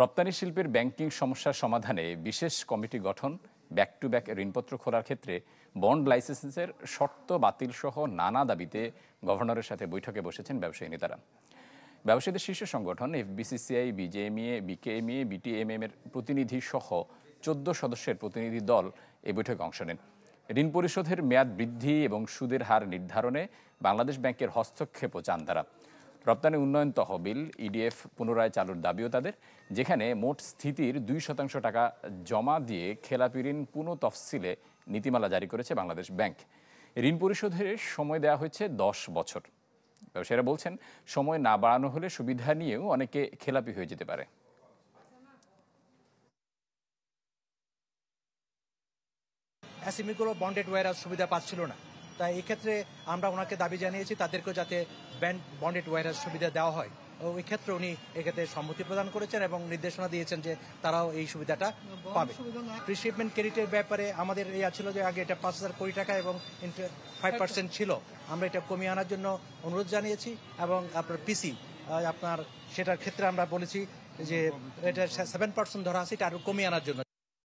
রপ্তানি শিল্পের ব্যাংকিং সমস্যার সমাধানে বিশেষ কমিটি গঠন, ব্যাক টু ব্যাক ঋণপত্র খোলার ক্ষেত্রে বন্ড লাইসেন্সের শর্ত বাতিল সহ নানা দাবিতে গভর্নরের সাথে বৈঠকে বসেছেন ব্যবসায়ী নেতারা। ব্যবসায়ীদের শীর্ষ সংগঠন এফবিসিসিআই, বিজেএমইএ, বিকেএমইএ, বিটিএমএম এর প্রতিনিধি সহ 14 সদস্যের প্রতিনিধি দল এই বৈঠকে অংশ নেন। ঋণ পরিশোধের মেয়াদ বৃদ্ধি এবং সুদের হার নির্ধারণে বাংলাদেশ ব্যাংকের হস্তক্ষেপও চান তারা। রপ্তানি উন্নয়ন তহবিল ইডিএফ পুনরায় চালুর দাবিও তাদের, যেখানে মোট স্থিতির 2% টাকা জমা দিয়ে খেলাপি ঋণ পুনঃ তফসিলে নীতিমালা জারি করেছে বাংলাদেশ ব্যাংক। ঋণ পরিশোধের সময় দেওয়া হয়েছে 10 বছর। ব্যবসায়ীরা বলছেন, সময় না বাড়ানো হলে সুবিধা নিয়েও অনেকে খেলাপি হয়ে যেতে পারে। এসএমইগুলো বন্ডেড ওয়্যারহাউস সুবিধা পাচ্ছিল না, তাই এই ক্ষেত্রে আমরা ওনাকে দাবি জানিয়েছি তাদেরকেও যাতে বন্ডেড ওয়্যারহাউস সুবিধা দেওয়া হয়। ওই ক্ষেত্রে উনি এক্ষেত্রে সম্মতি প্রদান করেছেন এবং নির্দেশনা দিয়েছেন যে তারাও এই সুবিধাটা পাবে। প্রিশিপমেন্ট ক্রেডিটের ব্যাপারে আমাদের ইয়া ছিল যে আগে এটা 5,000 কোটি টাকা এবং 5% ছিল, আমরা এটা কমিয়ে আনার জন্য অনুরোধ জানিয়েছি এবং আপনার পিসি আপনার সেটার ক্ষেত্রে আমরা বলেছি যে এটা 7% ধরা আছে, এটা আরো কমিয়ে আনার জন্য।